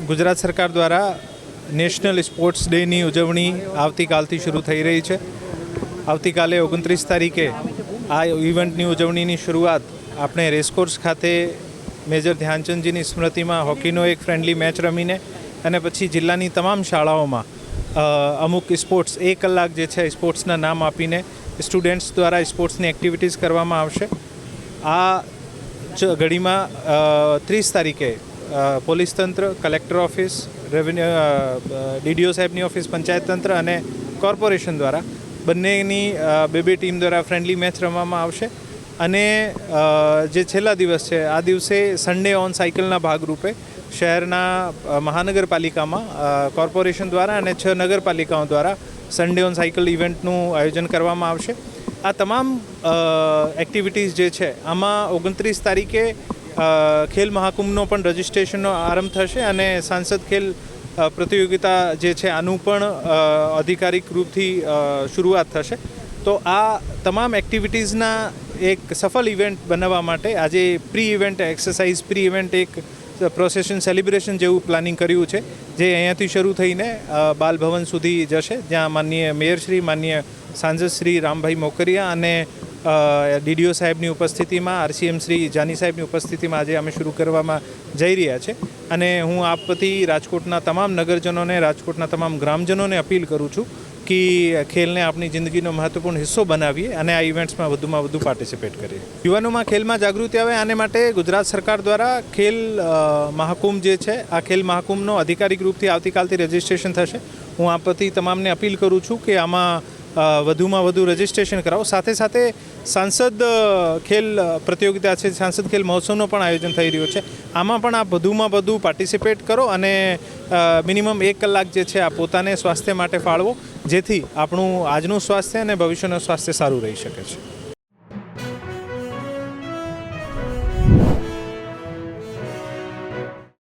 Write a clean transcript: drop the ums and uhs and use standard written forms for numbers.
ગુજરાત સરકાર દ્વારા national sports ડેની ઉજવણી આવતીકાલથી શરૂ થઈ રહી છે। આવતીકાલે 29 તારીખે આ ઇવેન્ટની ઉજવણીની શરૂઆત આપણે રેસકોર્સ ખાતે મેજર ધ્યાનચંદજીની સ્મૃતિમાં હોકીનો એક ફ્રેન્ડલી મેચ રમીને અને પછી જિલ્લાની તમામ શાળાઓમાં અમુક સ્પોર્ટ્સ 1 કલાક જે છે સ્પોર્ટ્સના નામ આપીને સ્ટુડન્ટ્સ દ્વારા સ્પોર્ટ્સની એક્ટિવિટીઝ કરવામાં આવશે। આ ઘડીમાં 30 તારીખે પોલીસ તંત્ર, કલેક્ટર ઓફિસ, રેવન્યુ ડીડીઓ સાહેબની ઓફિસ, પંચાયત તંત્ર અને કોર્પોરેશન દ્વારા બંનેની બે ટીમ દ્વારા ફ્રેન્ડલી મેચ રમવામાં આવશે। અને જે છેલ્લા દિવસ છે આ દિવસે સન્ડે ઓન સાયકલના ભાગરૂપે શહેરના મહાનગરપાલિકામાં કોર્પોરેશન દ્વારા અને 6 નગરપાલિકાઓ દ્વારા સન્ડે ઓન સાયકલ ઇવેન્ટનું આયોજન કરવામાં આવશે। આ તમામ એક્ટિવિટીઝ જે છે આમાં 29 તારીખે ખેલ મહાકુંભનો પણ રજિસ્ટ્રેશનનો આરંભ થશે અને સાંસદ ખેલ પ્રતિયોગિતા જે છે આનું પણ અધિકારિક રૂપથી શરૂઆત થશે। તો આ તમામ એક્ટિવિટીઝના એક સફળ ઇવેન્ટ બનાવવા માટે આજે pre event exercise, pre event એક પ્રોસેશન સેલિબ્રેશન જેવું પ્લાનિંગ કર્યું છે, જે અહીંયાથી શરૂ થઈને બાલભવન સુધી જશે, જ્યાં માનનીય મેયરશ્રી, માનનીય સાંસદ શ્રી રામભાઈ મોકરિયા અને ડીડીઓ સાહેબની ઉપસ્થિતિમાં, આરસીએમ શ્રી જાની સાહેબની ઉપસ્થિતિમાં આજે અમે શરૂ કરવામાં જઈ રહ્યા છે। અને હું આપથી રાજકોટના તમામ નગરજનોને, રાજકોટના તમામ ગ્રામજનોને અપીલ કરું છું કે ખેલને આપણી જિંદગીનો મહત્વપૂર્ણ હિસ્સો બનાવીએ અને આ ઇવેન્ટ્સમાં વધુમાં વધુ પાર્ટિસિપેટ કરીએ। યુવાનોમાં ખેલમાં જાગૃતિ આવે આને માટે ગુજરાત સરકાર દ્વારા ખેલ મહાકુંભ જે છે આ ખેલ મહાકુંભનો અધિકારિક રૂપથી આવતીકાલથી રજિસ્ટ્રેશન થશે। હું આપથી તમામને અપીલ કરું છું કે આમાં વધુમાં વધુ રજિસ્ટ્રેશન કરાવો। સાથે સાથે સાંસદ ખેલ પ્રતિયોગિતા છે, સાંસદ ખેલ મહોત્સવનો પણ આયોજન થઈ રહ્યો છે, આમાં પણ આપ વધુમાં વધુ પાર્ટિસિપેટ કરો અને મિનિમમ 1 કલાક જે છે આ પોતાને સ્વાસ્થ્ય માટે ફાળવો, જેથી આપણું આજનું સ્વાસ્થ્ય અને ભવિષ્યનું સ્વાસ્થ્ય સારું રહી શકે છે।